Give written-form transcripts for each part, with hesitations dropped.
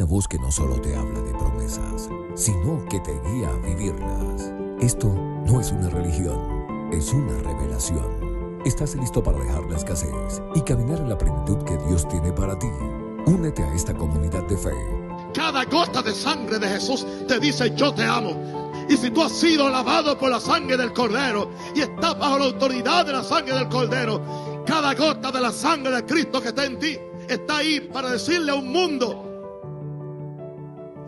voz que no solo te habla de promesas, sino que te guía a vivirlas. Esto no es una religión, es una revelación. ¿Estás listo para dejar la escasez y caminar en la plenitud que Dios tiene para ti? Únete a esta comunidad de fe. Cada gota de sangre de Jesús te dice: yo te amo. Y si tú has sido lavado por la sangre del Cordero y estás bajo la autoridad de la sangre del Cordero, cada gota de la sangre de Cristo que está en ti está ahí para decirle a un mundo: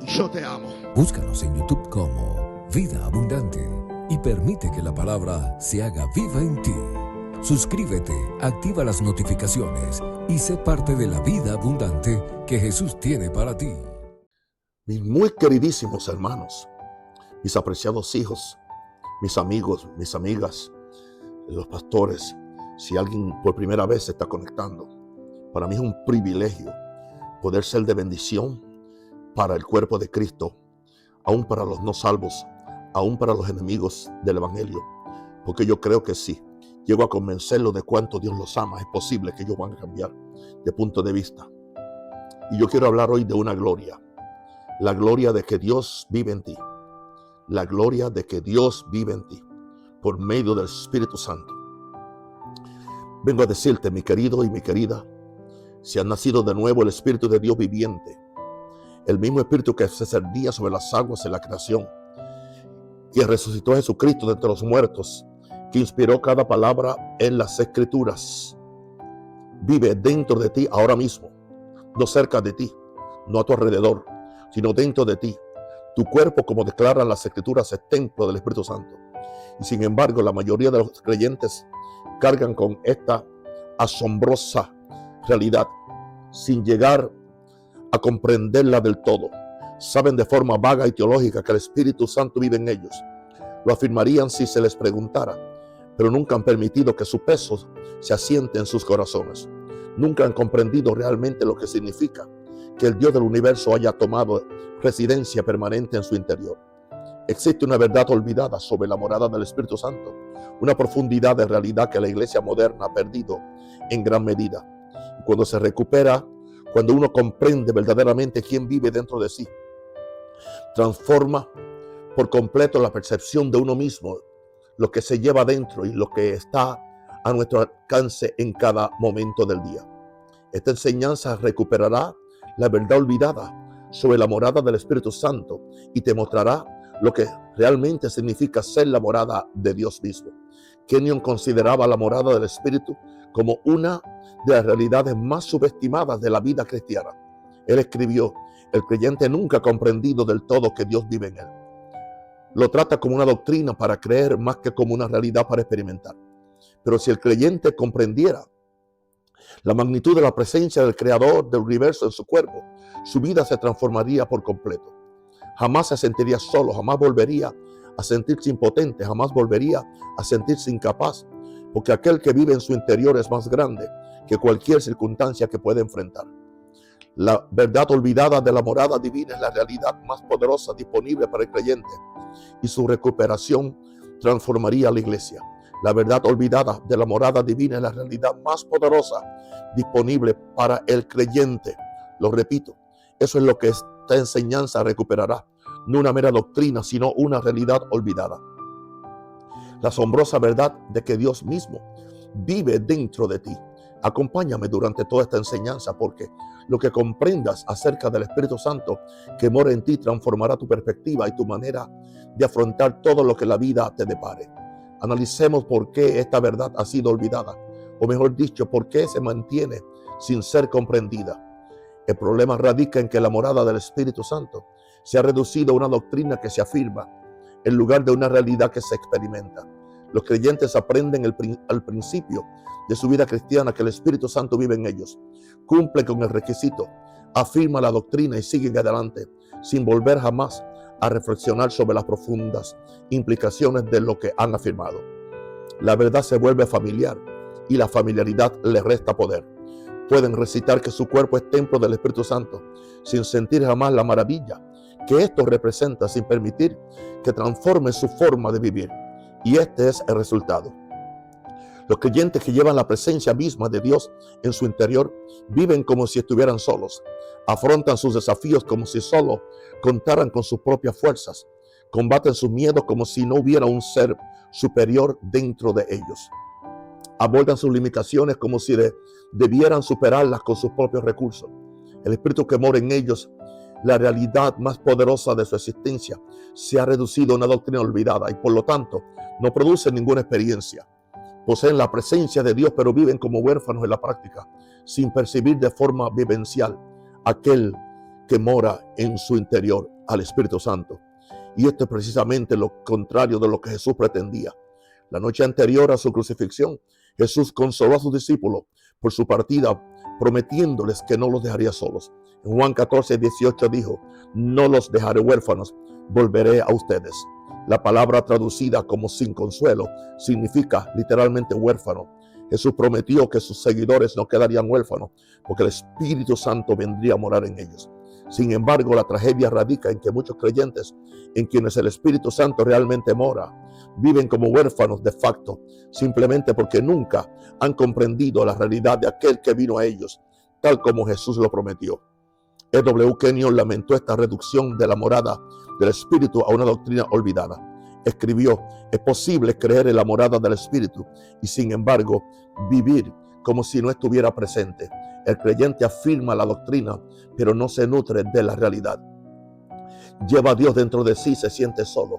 yo te amo. Búscanos en YouTube como Vida Abundante y permite que la palabra se haga viva en ti. Suscríbete, activa las notificaciones y sé parte de la vida abundante que Jesús tiene para ti. Mis muy queridísimos hermanos, mis apreciados hijos, mis amigos, mis amigas, los pastores, si alguien por primera vez se está conectando, para mí es un privilegio poder ser de bendición para el cuerpo de Cristo, aún para los no salvos, aún para los enemigos del Evangelio, porque yo creo que sí, llego a convencerlos de cuánto Dios los ama, es posible que ellos van a cambiar de punto de vista. Y yo quiero hablar hoy de una gloria, la gloria de que Dios vive en ti, la gloria de que Dios vive en ti, por medio del Espíritu Santo. Vengo a decirte, mi querido y mi querida, si has nacido de nuevo, el Espíritu de Dios viviente, el mismo Espíritu que se cernía sobre las aguas en la creación, que resucitó a Jesucristo de entre los muertos, que inspiró cada palabra en las Escrituras, vive dentro de ti ahora mismo, no cerca de ti, no a tu alrededor, sino dentro de ti. Tu cuerpo, como declaran las Escrituras, es templo del Espíritu Santo. Y sin embargo, la mayoría de los creyentes cargan con esta asombrosa realidad sin llegar a comprenderla del todo. Saben de forma vaga y teológica que el Espíritu Santo vive en ellos. Lo afirmarían si se les preguntara, pero nunca han permitido que su peso se asiente en sus corazones. Nunca han comprendido realmente lo que significa que el Dios del universo haya tomado residencia permanente en su interior. Existe una verdad olvidada sobre la morada del Espíritu Santo, una profundidad de realidad que la iglesia moderna ha perdido en gran medida. Y cuando se recupera, cuando uno comprende verdaderamente quién vive dentro de sí, transforma por completo la percepción de uno mismo, lo que se lleva dentro y lo que está a nuestro alcance en cada momento del día. Esta enseñanza recuperará la verdad olvidada sobre la morada del Espíritu Santo y te mostrará lo que realmente significa ser la morada de Dios mismo. Kenyon consideraba la morada del Espíritu como una de las realidades más subestimadas de la vida cristiana. Él escribió: el creyente nunca ha comprendido del todo que Dios vive en él. Lo trata como una doctrina para creer más que como una realidad para experimentar. Pero si el creyente comprendiera la magnitud de la presencia del Creador del universo en su cuerpo, su vida se transformaría por completo. Jamás se sentiría solo, jamás volvería a sentirse impotente, jamás volvería a sentirse incapaz, porque aquel que vive en su interior es más grande que cualquier circunstancia que pueda enfrentar. La verdad olvidada de la morada divina es la realidad más poderosa disponible para el creyente, y su recuperación transformaría a la iglesia. La verdad olvidada de la morada divina es la realidad más poderosa disponible para el creyente. Lo repito, eso es lo que esta enseñanza recuperará. No una mera doctrina, sino una realidad olvidada. La asombrosa verdad de que Dios mismo vive dentro de ti. Acompáñame durante toda esta enseñanza, porque lo que comprendas acerca del Espíritu Santo que mora en ti transformará tu perspectiva y tu manera de afrontar todo lo que la vida te depare. Analicemos por qué esta verdad ha sido olvidada, o mejor dicho, por qué se mantiene sin ser comprendida. El problema radica en que la morada del Espíritu Santo se ha reducido a una doctrina que se afirma en lugar de una realidad que se experimenta. Los creyentes aprenden al principio de su vida cristiana que el Espíritu Santo vive en ellos, cumplen con el requisito, afirman la doctrina y siguen adelante, sin volver jamás a reflexionar sobre las profundas implicaciones de lo que han afirmado. La verdad se vuelve familiar y la familiaridad le resta poder. Pueden recitar que su cuerpo es templo del Espíritu Santo sin sentir jamás la maravilla que esto representa, sin permitir que transforme su forma de vivir. Y este es el resultado. Los creyentes que llevan la presencia misma de Dios en su interior viven como si estuvieran solos. Afrontan sus desafíos como si solo contaran con sus propias fuerzas. Combaten sus miedos como si no hubiera un ser superior dentro de ellos. Abordan sus limitaciones como si debieran superarlas con sus propios recursos. El espíritu que mora en ellos, la realidad más poderosa de su existencia, se ha reducido a una doctrina olvidada y por lo tanto no produce ninguna experiencia. Poseen la presencia de Dios, pero viven como huérfanos en la práctica, sin percibir de forma vivencial aquel que mora en su interior, al Espíritu Santo. Y esto es precisamente lo contrario de lo que Jesús pretendía. La noche anterior a su crucifixión, Jesús consoló a sus discípulos por su partida, prometiéndoles que no los dejaría solos. En Juan 14:18 dijo: no los dejaré huérfanos, volveré a ustedes. La palabra traducida como sin consuelo significa literalmente huérfano. Jesús prometió que sus seguidores no quedarían huérfanos porque el Espíritu Santo vendría a morar en ellos. Sin embargo, la tragedia radica en que muchos creyentes, en quienes el Espíritu Santo realmente mora, viven como huérfanos de facto, simplemente porque nunca han comprendido la realidad de aquel que vino a ellos, tal como Jesús lo prometió. E.W. Kenyon lamentó esta reducción de la morada del Espíritu a una doctrina olvidada. Escribió: es posible creer en la morada del Espíritu y sin embargo vivir como si no estuviera presente. El creyente afirma la doctrina, pero no se nutre de la realidad. Lleva a Dios dentro de sí, se siente solo.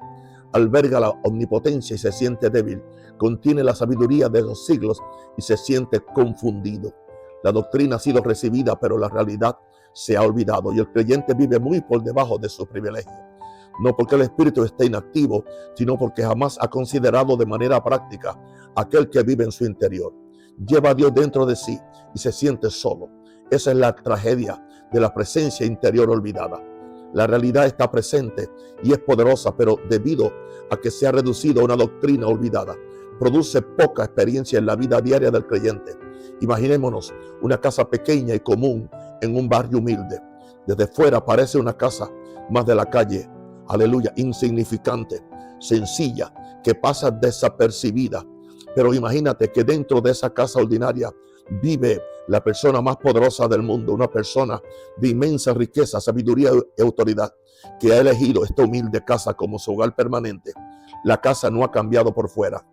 Alberga la omnipotencia y se siente débil. Contiene la sabiduría de los siglos y se siente confundido. La doctrina ha sido recibida, pero la realidad se ha olvidado y el creyente vive muy por debajo de su privilegio. No porque el espíritu esté inactivo, sino porque jamás ha considerado de manera práctica aquel que vive en su interior. Lleva a Dios dentro de sí y se siente solo. Esa es la tragedia de la presencia interior olvidada. La realidad está presente y es poderosa, pero debido a que se ha reducido a una doctrina olvidada, produce poca experiencia en la vida diaria del creyente. Imaginémonos una casa pequeña y común en un barrio humilde. Desde fuera parece una casa más de la calle, aleluya, insignificante, sencilla, que pasa desapercibida. Pero imagínate que dentro de esa casa ordinaria vive la persona más poderosa del mundo, una persona de inmensa riqueza, sabiduría y autoridad, que ha elegido esta humilde casa como su hogar permanente. La casa no ha cambiado por fuera.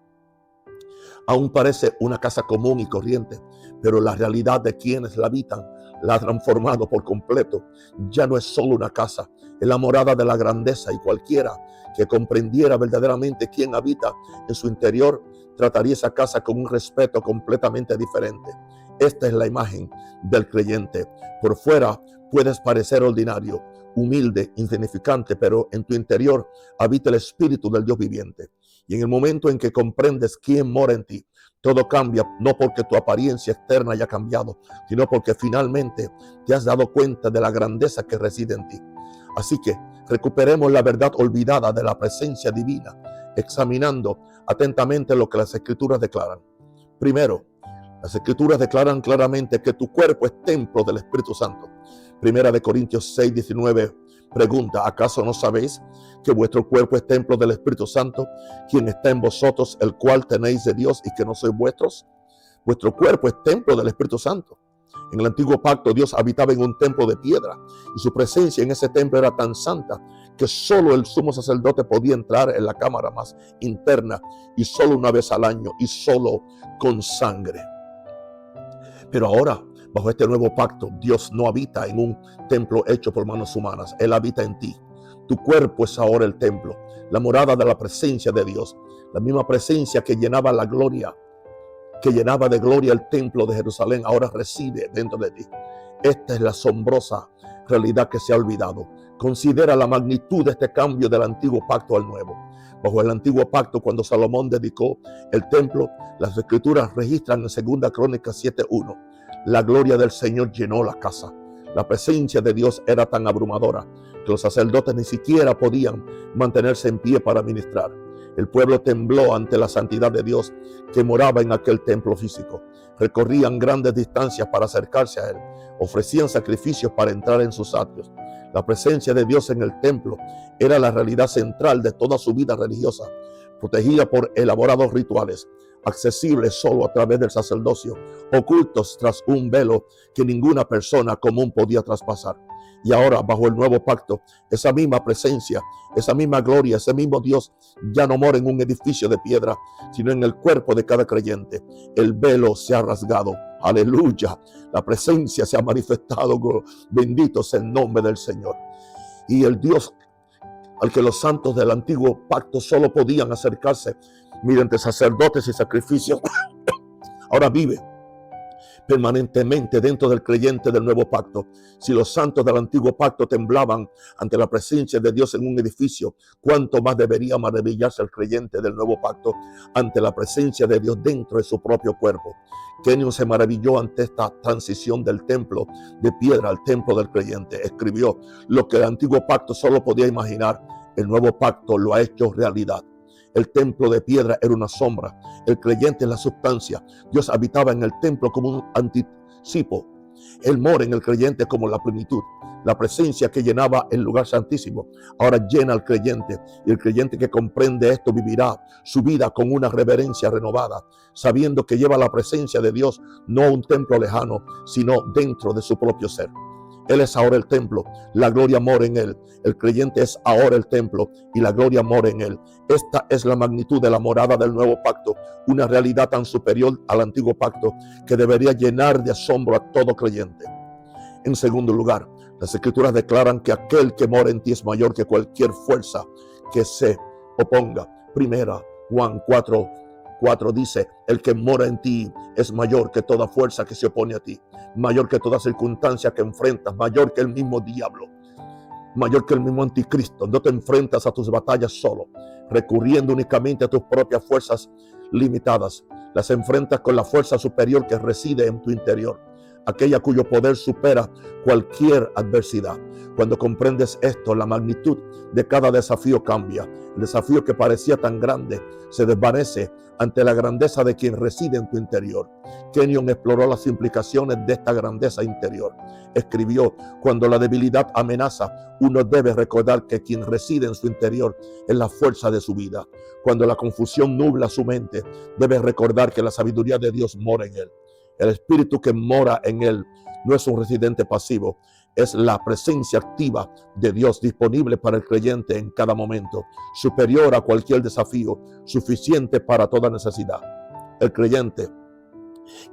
Aún parece una casa común y corriente, pero la realidad de quienes la habitan la ha transformado por completo. Ya no es solo una casa, es la morada de la grandeza, y cualquiera que comprendiera verdaderamente quién habita en su interior trataría esa casa con un respeto completamente diferente. Esta es la imagen del creyente. Por fuera puedes parecer ordinario, humilde, insignificante, pero en tu interior habita el Espíritu del Dios viviente. Y en el momento en que comprendes quién mora en ti, todo cambia, no porque tu apariencia externa haya cambiado, sino porque finalmente te has dado cuenta de la grandeza que reside en ti. Así que recuperemos la verdad olvidada de la presencia divina, examinando atentamente lo que las Escrituras declaran. Primero, las Escrituras declaran claramente que tu cuerpo es templo del Espíritu Santo. Primera de Corintios 6:19 pregunta: ¿acaso no sabéis que vuestro cuerpo es templo del Espíritu Santo, quien está en vosotros, el cual tenéis de Dios y que no sois vuestros? Vuestro cuerpo es templo del Espíritu Santo. En el antiguo pacto Dios habitaba en un templo de piedra y su presencia en ese templo era tan santa que solo el sumo sacerdote podía entrar en la cámara más interna, y solo una vez al año y solo con sangre. Pero ahora, bajo este nuevo pacto, Dios no habita en un templo hecho por manos humanas. Él habita en ti. Tu cuerpo es ahora el templo, la morada de la presencia de Dios. La misma presencia que llenaba la gloria, que llenaba de gloria el templo de Jerusalén, ahora reside dentro de ti. Esta es la asombrosa realidad que se ha olvidado. Considera la magnitud de este cambio del antiguo pacto al nuevo. Bajo el antiguo pacto, cuando Salomón dedicó el templo, las Escrituras registran en 2 Crónicas 7:1: la gloria del Señor llenó la casa. La presencia de Dios era tan abrumadora que los sacerdotes ni siquiera podían mantenerse en pie para ministrar. El pueblo tembló ante la santidad de Dios que moraba en aquel templo físico. Recorrían grandes distancias para acercarse a Él. Ofrecían sacrificios para entrar en sus atrios. La presencia de Dios en el templo era la realidad central de toda su vida religiosa, protegida por elaborados rituales. accesibles solo a través del sacerdocio, ocultos tras un velo que ninguna persona común podía traspasar. Y ahora, bajo el nuevo pacto, esa misma presencia, esa misma gloria, ese mismo Dios ya no mora en un edificio de piedra, sino en el cuerpo de cada creyente. El velo se ha rasgado. Aleluya. La presencia se ha manifestado. Bendito sea el nombre del Señor. Y el Dios al que los santos del antiguo pacto solo podían acercarse mediante sacerdotes y sacrificios, ahora vive permanentemente dentro del creyente del nuevo pacto. Si los santos del antiguo pacto temblaban ante la presencia de Dios en un edificio, ¿cuánto más debería maravillarse el creyente del nuevo pacto ante la presencia de Dios dentro de su propio cuerpo? Kenyon se maravilló ante esta transición del templo de piedra al templo del creyente. Escribió: lo que el antiguo pacto solo podía imaginar, el nuevo pacto lo ha hecho realidad. El templo de piedra era una sombra, el creyente es la sustancia. Dios habitaba en el templo como un anticipo. Él mora en el creyente como la plenitud. La presencia que llenaba el lugar santísimo ahora llena al creyente, y el creyente que comprende esto vivirá su vida con una reverencia renovada, sabiendo que lleva la presencia de Dios no a un templo lejano, sino dentro de su propio ser. Él es ahora el templo, la gloria mora en él. El creyente es ahora el templo y la gloria mora en él. Esta es la magnitud de la morada del nuevo pacto, una realidad tan superior al antiguo pacto que debería llenar de asombro a todo creyente. En segundo lugar, las Escrituras declaran que aquel que mora en ti es mayor que cualquier fuerza que se oponga. Primera Juan 4:4 dice: el que mora en ti es mayor que toda fuerza que se opone a ti, mayor que toda circunstancia que enfrentas, mayor que el mismo diablo, mayor que el mismo anticristo. No te enfrentas a tus batallas solo, recurriendo únicamente a tus propias fuerzas limitadas. Las enfrentas con la fuerza superior que reside en tu interior, aquella cuyo poder supera cualquier adversidad. Cuando comprendes esto, la magnitud de cada desafío cambia. El desafío que parecía tan grande se desvanece ante la grandeza de quien reside en tu interior. Kenyon exploró las implicaciones de esta grandeza interior. Escribió: cuando la debilidad amenaza, uno debe recordar que quien reside en su interior es la fuerza de su vida. Cuando la confusión nubla su mente, debe recordar que la sabiduría de Dios mora en él. El espíritu que mora en él no es un residente pasivo, es la presencia activa de Dios disponible para el creyente en cada momento, superior a cualquier desafío, suficiente para toda necesidad. El creyente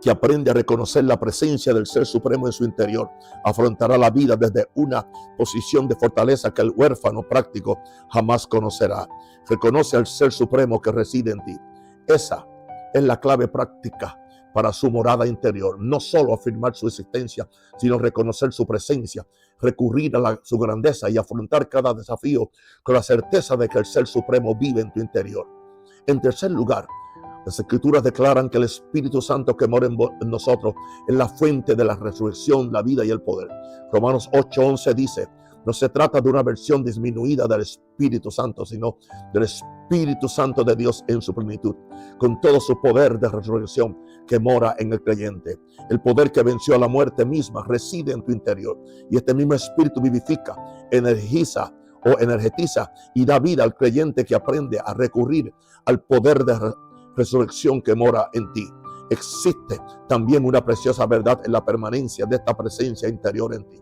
que aprende a reconocer la presencia del Ser Supremo en su interior afrontará la vida desde una posición de fortaleza que el huérfano práctico jamás conocerá. Reconoce al Ser Supremo que reside en ti. Esa es la clave práctica para su morada interior. No solo afirmar su existencia, sino reconocer su presencia, recurrir a su grandeza y afrontar cada desafío con la certeza de que el Ser Supremo vive en tu interior. En tercer lugar, las Escrituras declaran que el Espíritu Santo que mora en nosotros es la fuente de la resurrección, la vida y el poder. Romanos 8:11 dice: no se trata de una versión disminuida del Espíritu Santo, sino del Espíritu Santo de Dios en su plenitud, con todo su poder de resurrección que mora en el creyente. El poder que venció a la muerte misma reside en tu interior, y este mismo Espíritu vivifica, energetiza y da vida al creyente que aprende a recurrir al poder de resurrección que mora en ti. Existe también una preciosa verdad en la permanencia de esta presencia interior en ti.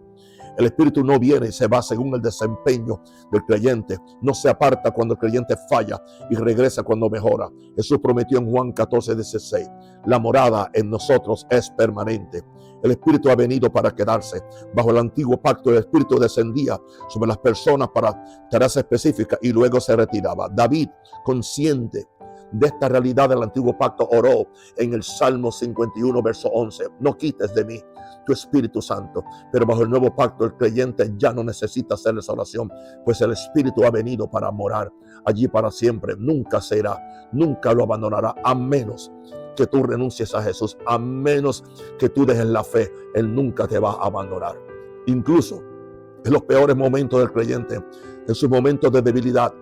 El Espíritu no viene y se va según el desempeño del creyente. No se aparta cuando el creyente falla y regresa cuando mejora. Jesús prometió en Juan 14:16: la morada en nosotros es permanente. El Espíritu ha venido para quedarse. Bajo el antiguo pacto, el Espíritu descendía sobre las personas para tareas específicas y luego se retiraba. David, consciente de esta realidad del antiguo pacto, oró en el Salmo 51, verso 11: no quites de mí tu Espíritu Santo. Pero bajo el nuevo pacto, el creyente ya no necesita hacer esa oración, pues el Espíritu ha venido para morar allí para siempre. Nunca se irá, nunca lo abandonará, a menos que tú renuncies a Jesús, a menos que tú dejes la fe. Él nunca te va a abandonar. Incluso en los peores momentos del creyente, en sus momentos de debilidad,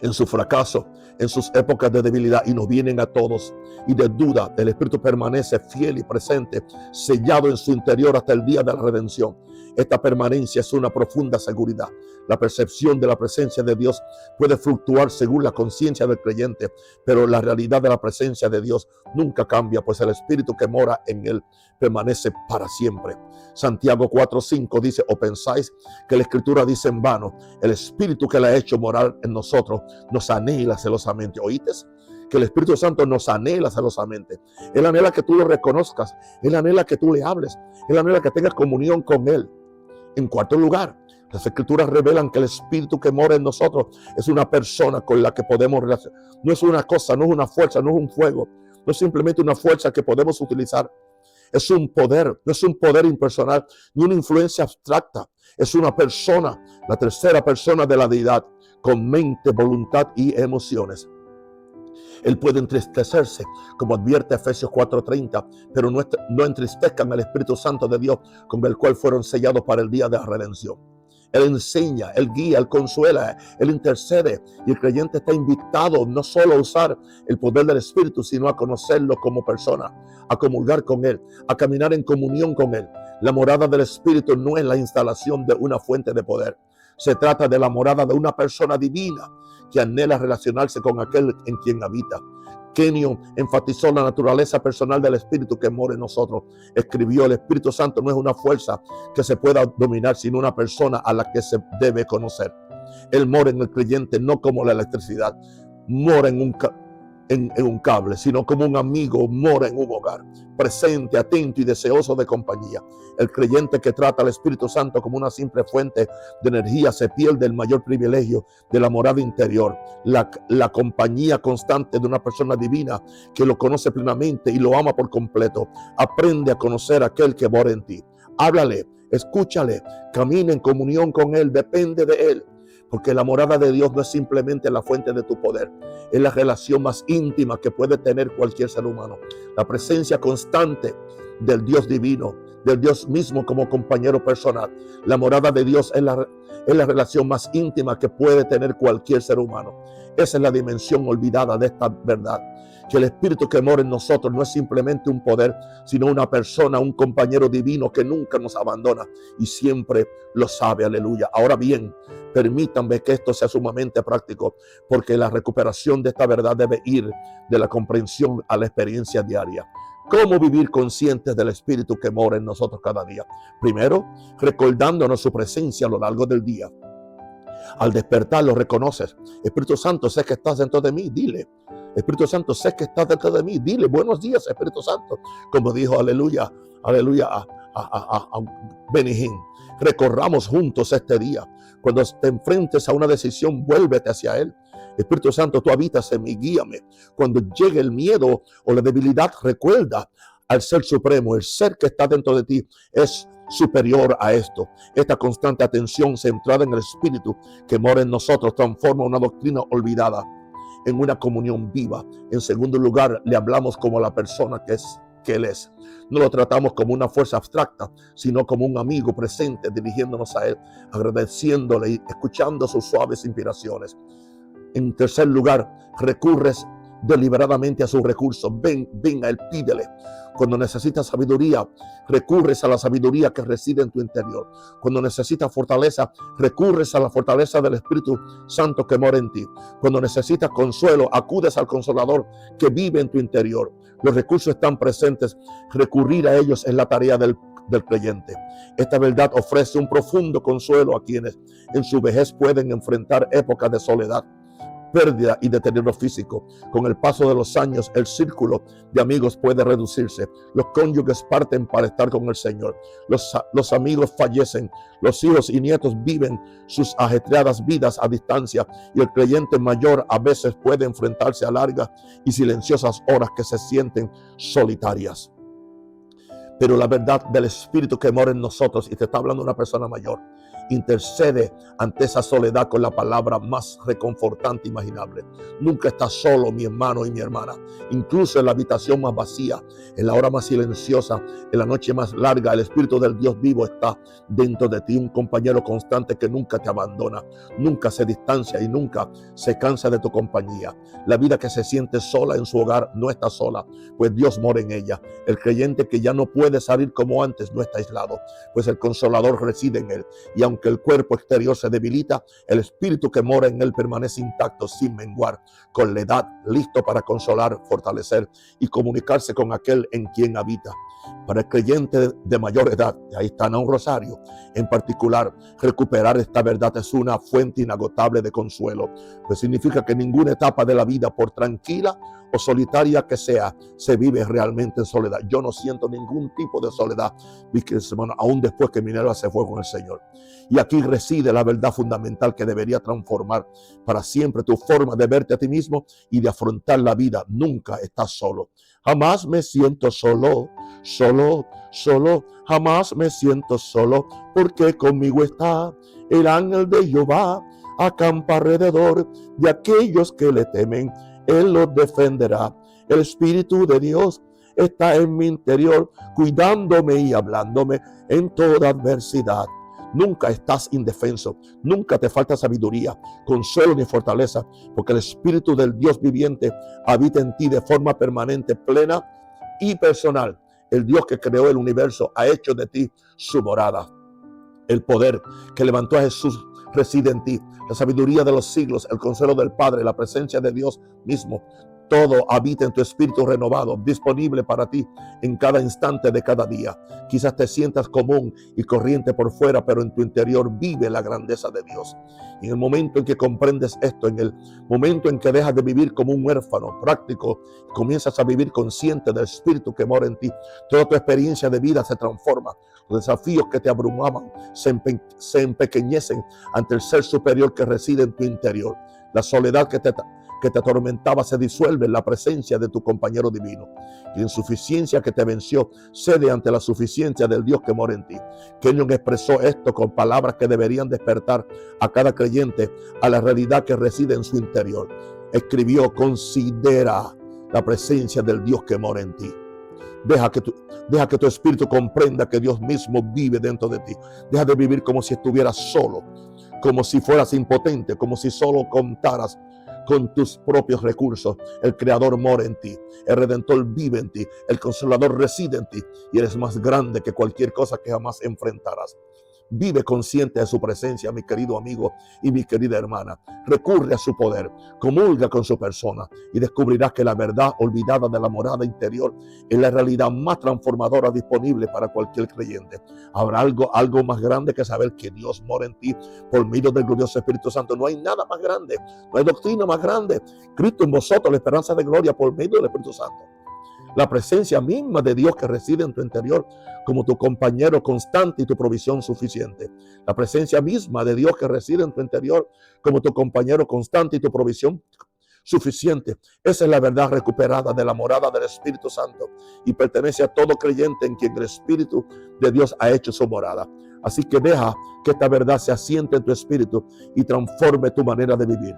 en su fracaso, en sus épocas de debilidad, y nos vienen a todos, y de duda, el Espíritu permanece fiel y presente, sellado en su interior hasta el día de la redención. Esta permanencia es una profunda seguridad. La percepción de la presencia de Dios puede fluctuar según la conciencia del creyente, pero la realidad de la presencia de Dios nunca cambia, pues el Espíritu que mora en él permanece para siempre. Santiago 4:5 dice: ¿o pensáis que la Escritura dice en vano? El Espíritu que le ha hecho morar en nosotros nos anhela celosamente. ¿Oíste? Que el Espíritu Santo nos anhela celosamente. Él anhela que tú lo reconozcas. Él anhela que tú le hables. Él anhela que tengas comunión con Él. En cuarto lugar, las Escrituras revelan que el Espíritu que mora en nosotros es una persona con la que podemos relacionar. No es una cosa, no es una fuerza, no es un fuego. No es simplemente una fuerza que podemos utilizar. Es un poder, no es un poder impersonal, ni una influencia abstracta. Es una persona, la tercera persona de la deidad, con mente, voluntad y emociones. Él puede entristecerse, como advierte Efesios 4:30, pero no entristezcan al Espíritu Santo de Dios, con el cual fueron sellados para el día de la redención. Él enseña, Él guía, Él consuela, Él intercede, y el creyente está invitado no solo a usar el poder del Espíritu, sino a conocerlo como persona, a comulgar con Él, a caminar en comunión con Él. La morada del Espíritu no es la instalación de una fuente de poder. Se trata de la morada de una persona divina que anhela relacionarse con aquel en quien habita. Kenyon enfatizó la naturaleza personal del Espíritu que mora en nosotros. Escribió: el Espíritu Santo no es una fuerza que se pueda dominar, sino una persona a la que se debe conocer. Él mora en el creyente no como la electricidad mora en un cable, sino como un amigo mora en un hogar, presente, atento y deseoso de compañía. El creyente que trata al Espíritu Santo como una simple fuente de energía se pierde el mayor privilegio de la morada interior, la compañía constante de una persona divina que lo conoce plenamente y lo ama por completo. Aprende a conocer a aquel que mora en ti. Háblale, escúchale, camina en comunión con Él, depende de Él. Porque la morada de Dios no es simplemente la fuente de tu poder, es la relación más íntima que puede tener cualquier ser humano. La presencia constante del Dios divino, del Dios mismo como compañero personal. La morada de Dios es la relación más íntima que puede tener cualquier ser humano. Esa es la dimensión olvidada de esta verdad. Que el Espíritu que mora en nosotros no es simplemente un poder, sino una persona, un compañero divino que nunca nos abandona y siempre lo sabe. Aleluya. Ahora bien, permítanme que esto sea sumamente práctico, porque la recuperación de esta verdad debe ir de la comprensión a la experiencia diaria. ¿Cómo vivir conscientes del Espíritu que mora en nosotros cada día? Primero, recordándonos su presencia a lo largo del día. Al despertar lo reconoces. Espíritu Santo, sé que estás dentro de mí, dile. Espíritu Santo, sé que estás dentro de mí, dile buenos días, Espíritu Santo. Como dijo, aleluya, aleluya, a Benny Hinn. Recorramos juntos este día. Cuando te enfrentes a una decisión, vuélvete hacia Él. Espíritu Santo, tú habitas en mí, guíame. Cuando llegue el miedo o la debilidad, recuerda al Ser Supremo. El ser que está dentro de ti es superior a esto. Esta constante atención centrada en el Espíritu que mora en nosotros transforma una doctrina olvidada en una comunión viva. En segundo lugar, le hablamos como la persona que Él es. No lo tratamos como una fuerza abstracta, sino como un amigo presente, dirigiéndonos a Él, agradeciéndole y escuchando sus suaves inspiraciones. En tercer lugar, recurres deliberadamente a sus recursos. Ven a Él, pídele. Cuando necesitas sabiduría, recurres a la sabiduría que reside en tu interior. Cuando necesitas fortaleza, recurres a la fortaleza del Espíritu Santo que mora en ti. Cuando necesitas consuelo, acudes al Consolador que vive en tu interior. Los recursos están presentes. Recurrir a ellos es la tarea del creyente. Esta verdad ofrece un profundo consuelo a quienes en su vejez pueden enfrentar épocas de soledad, pérdida y deterioro físico. Con el paso de los años, el círculo de amigos puede reducirse. Los cónyuges parten para estar con el Señor. Los amigos fallecen. Los hijos y nietos viven sus ajetreadas vidas a distancia. Y el creyente mayor a veces puede enfrentarse a largas y silenciosas horas que se sienten solitarias. Pero la verdad del Espíritu que mora en nosotros, y te está hablando una persona mayor, intercede ante esa soledad con la palabra más reconfortante imaginable. Nunca estás solo, mi hermano y mi hermana. Incluso en la habitación más vacía, en la hora más silenciosa, en la noche más larga, el Espíritu del Dios vivo está dentro de ti. Un compañero constante que nunca te abandona, nunca se distancia y nunca se cansa de tu compañía. La vida que se siente sola en su hogar no está sola, pues Dios mora en ella. El creyente que ya no puede salir como antes no está aislado, pues el Consolador reside en él. Y aunque el cuerpo exterior se debilita, el espíritu que mora en él permanece intacto sin menguar, con la edad listo para consolar, fortalecer y comunicarse con aquel en quien habita. Para el creyente de mayor edad, ahí está un rosario, en particular, recuperar esta verdad es una fuente inagotable de consuelo, pues significa que ninguna etapa de la vida, por tranquila o solitaria que sea, se vive realmente en soledad. Yo no siento ningún tipo de soledad, mis queridos hermanos, aún después que Minerva se fue con el Señor. Y aquí reside la verdad fundamental que debería transformar para siempre tu forma de verte a ti mismo y de afrontar la vida. Nunca estás solo. Jamás me siento solo, jamás me siento solo, porque conmigo está el ángel de Jehová, acampa alrededor de aquellos que le temen. Él los defenderá. El Espíritu de Dios está en mi interior, cuidándome y hablándome en toda adversidad. Nunca estás indefenso, nunca te falta sabiduría, consuelo ni fortaleza, porque el Espíritu del Dios viviente habita en ti de forma permanente, plena y personal. El Dios que creó el universo ha hecho de ti su morada. El poder que levantó a Jesús reside en ti. La sabiduría de los siglos, el consuelo del Padre, la presencia de Dios mismo, todo habita en tu espíritu renovado, disponible para ti en cada instante de cada día. Quizás te sientas común y corriente por fuera, pero en tu interior vive la grandeza de Dios. Y en el momento en que comprendes esto, en el momento en que dejas de vivir como un huérfano práctico, comienzas a vivir consciente del espíritu que mora en ti, toda tu experiencia de vida se transforma. Los desafíos que te abrumaban se empequeñecen ante el ser superior que reside en tu interior. La soledad que te atormentaba se disuelve en la presencia de tu compañero divino. Y la insuficiencia que te venció cede ante la suficiencia del Dios que mora en ti. Kenyon expresó esto con palabras que deberían despertar a cada creyente a la realidad que reside en su interior. Escribió: considera la presencia del Dios que mora en ti. Deja que tu espíritu comprenda que Dios mismo vive dentro de ti. Deja de vivir como si estuvieras solo, como si fueras impotente, como si solo contaras con tus propios recursos. El Creador mora en ti, el Redentor vive en ti, el Consolador reside en ti y eres más grande que cualquier cosa que jamás enfrentarás. Vive consciente de su presencia, mi querido amigo y mi querida hermana. Recurre a su poder, comulga con su persona y descubrirás que la verdad olvidada de la morada interior es la realidad más transformadora disponible para cualquier creyente. Habrá algo más grande que saber que Dios mora en ti por medio del glorioso Espíritu Santo. No hay nada más grande, no hay doctrina más grande. Cristo en vosotros, la esperanza de gloria por medio del Espíritu Santo. La presencia misma de Dios que reside en tu interior como tu compañero constante y tu provisión suficiente. La presencia misma de Dios que reside en tu interior como tu compañero constante y tu provisión suficiente. Esa es la verdad recuperada de la morada del Espíritu Santo y pertenece a todo creyente en quien el Espíritu de Dios ha hecho su morada. Así que deja que esta verdad se asiente en tu espíritu y transforme tu manera de vivir.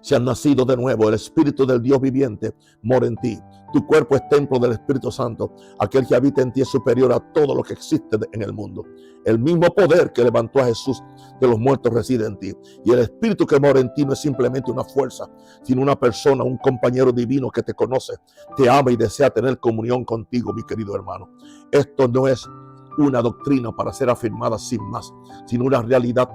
Si has nacido de nuevo, el Espíritu del Dios viviente mora en ti. Tu cuerpo es templo del Espíritu Santo. Aquel que habita en ti es superior a todo lo que existe en el mundo. El mismo poder que levantó a Jesús de los muertos reside en ti. Y el Espíritu que mora en ti no es simplemente una fuerza, sino una persona, un compañero divino que te conoce, te ama y desea tener comunión contigo, mi querido hermano. Esto no es una doctrina para ser afirmada sin más, sino una realidad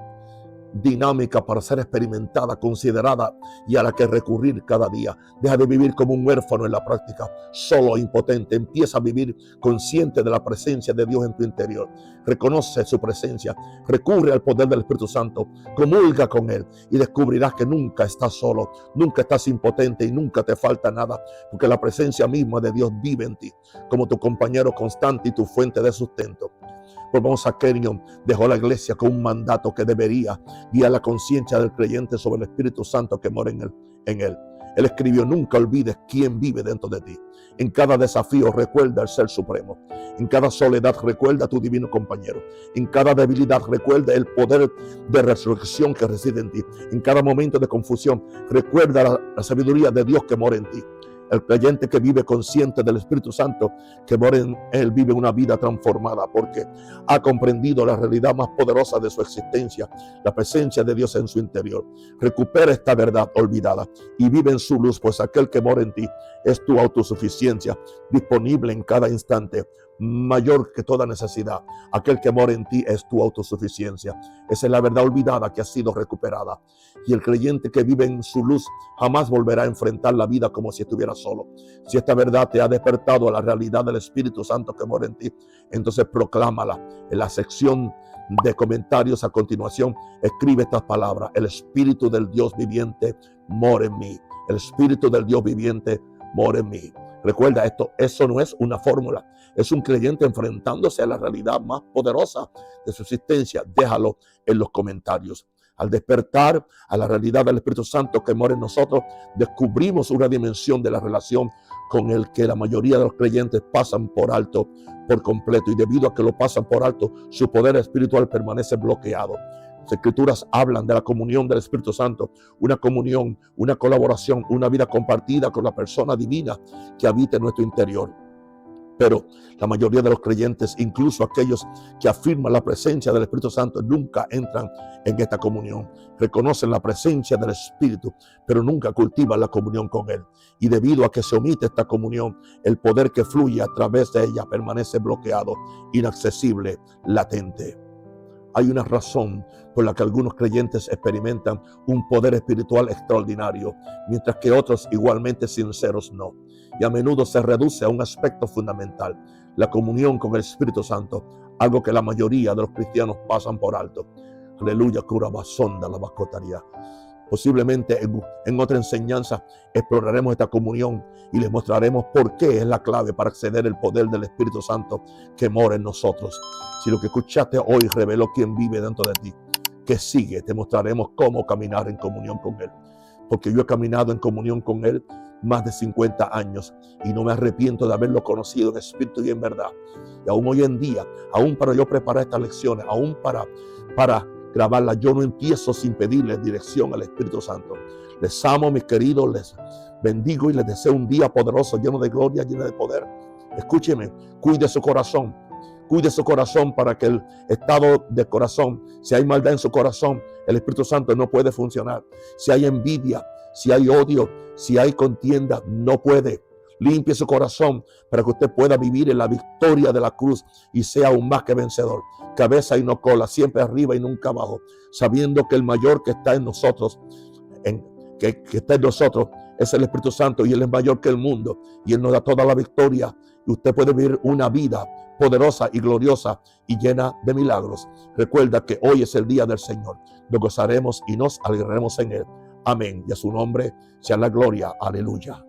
dinámica para ser experimentada, considerada y a la que recurrir cada día. Deja de vivir como un huérfano en la práctica, solo e impotente. Empieza a vivir consciente de la presencia de Dios en tu interior. Reconoce su presencia, recurre al poder del Espíritu Santo, comulga con Él y descubrirás que nunca estás solo, nunca estás impotente y nunca te falta nada, porque la presencia misma de Dios vive en ti como tu compañero constante y tu fuente de sustento. Volvamos a Kenyon. Dejó la iglesia con un mandato que debería guiar la conciencia del creyente sobre el Espíritu Santo que mora en él. Él escribió: nunca olvides quién vive dentro de ti. En cada desafío recuerda el Ser Supremo. En cada soledad recuerda a tu divino compañero. En cada debilidad recuerda el poder de resurrección que reside en ti. En cada momento de confusión recuerda la sabiduría de Dios que mora en ti. El creyente que vive consciente del Espíritu Santo que mora en él vive una vida transformada porque ha comprendido la realidad más poderosa de su existencia, la presencia de Dios en su interior. Recupera esta verdad olvidada y vive en su luz, pues aquel que mora en ti es tu autosuficiencia, disponible en cada instante, mayor que toda necesidad. Aquel que mora en ti es tu autosuficiencia. Esa es la verdad olvidada que ha sido recuperada. Y el creyente que vive en su luz jamás volverá a enfrentar la vida como si estuviera solo. Si esta verdad te ha despertado a la realidad del Espíritu Santo que mora en ti, entonces proclámala. En la sección de comentarios a continuación, escribe estas palabras: el Espíritu del Dios viviente mora en mí. El Espíritu del Dios viviente mora en mí. Recuerda esto, eso no es una fórmula, es un creyente enfrentándose a la realidad más poderosa de su existencia. Déjalo en los comentarios. Al despertar a la realidad del Espíritu Santo que mora en nosotros, descubrimos una dimensión de la relación con el que la mayoría de los creyentes pasan por alto por completo, y debido a que lo pasan por alto, su poder espiritual permanece bloqueado. Las Escrituras hablan de la comunión del Espíritu Santo, una comunión, una colaboración, una vida compartida con la persona divina que habita en nuestro interior. Pero la mayoría de los creyentes, incluso aquellos que afirman la presencia del Espíritu Santo, nunca entran en esta comunión. Reconocen la presencia del Espíritu, pero nunca cultivan la comunión con Él. Y debido a que se omite esta comunión, el poder que fluye a través de ella permanece bloqueado, inaccesible, latente. Hay una razón por la que algunos creyentes experimentan un poder espiritual extraordinario, mientras que otros, igualmente sinceros, no. Y a menudo se reduce a un aspecto fundamental: la comunión con el Espíritu Santo, algo que la mayoría de los cristianos pasan por alto. Aleluya, cura basonda la bascotaría. Posiblemente en otra enseñanza exploraremos esta comunión y les mostraremos por qué es la clave para acceder al poder del Espíritu Santo que mora en nosotros. Si lo que escuchaste hoy reveló quién vive dentro de ti, que sigue, te mostraremos cómo caminar en comunión con Él. Porque yo he caminado en comunión con Él más de 50 años y no me arrepiento de haberlo conocido en espíritu y en verdad. Y aún hoy en día, aún para yo preparar estas lecciones, aún para grabarla, yo no empiezo sin pedirle dirección al Espíritu Santo. Les amo, mis queridos, les bendigo y les deseo un día poderoso, lleno de gloria, lleno de poder. Escúcheme, cuide su corazón para que el estado de corazón, si hay maldad en su corazón, el Espíritu Santo no puede funcionar. Si hay envidia, si hay odio, si hay contienda, no puede. Limpie su corazón para que usted pueda vivir en la victoria de la cruz y sea aún más que vencedor. Cabeza y no cola, siempre arriba y nunca abajo, sabiendo que el mayor que está en nosotros, que está en nosotros, es el Espíritu Santo, y Él es mayor que el mundo y Él nos da toda la victoria, y usted puede vivir una vida poderosa y gloriosa y llena de milagros. Recuerda que hoy es el día del Señor. Nos gozaremos y nos alegraremos en Él. Amén. Y a su nombre sea la gloria. Aleluya.